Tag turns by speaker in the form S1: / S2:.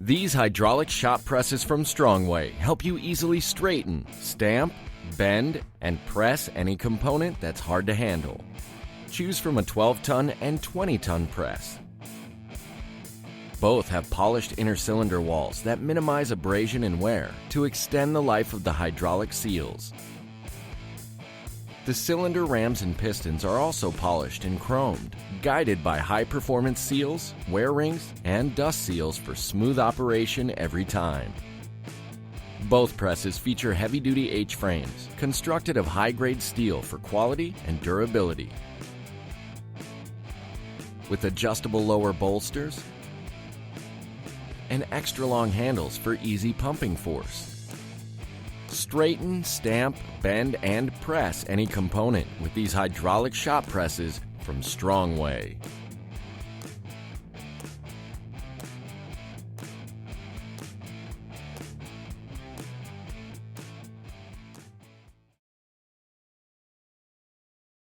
S1: These hydraulic shop presses from Strongway help you easily straighten, stamp, bend, and press any component that's hard to handle. Choose from a 12-ton and 20-ton press. Both have polished inner cylinder walls that minimize abrasion and wear to extend the life of the hydraulic seals. The cylinder rams and pistons are also polished and chromed, guided by high-performance seals, wear rings, and dust seals for smooth operation every time. Both presses feature heavy-duty H-frames, constructed of high-grade steel for quality and durability. With adjustable lower bolsters and extra-long handles for easy pumping force. Straighten, stamp, bend, and press any component with these hydraulic shop presses from Strongway.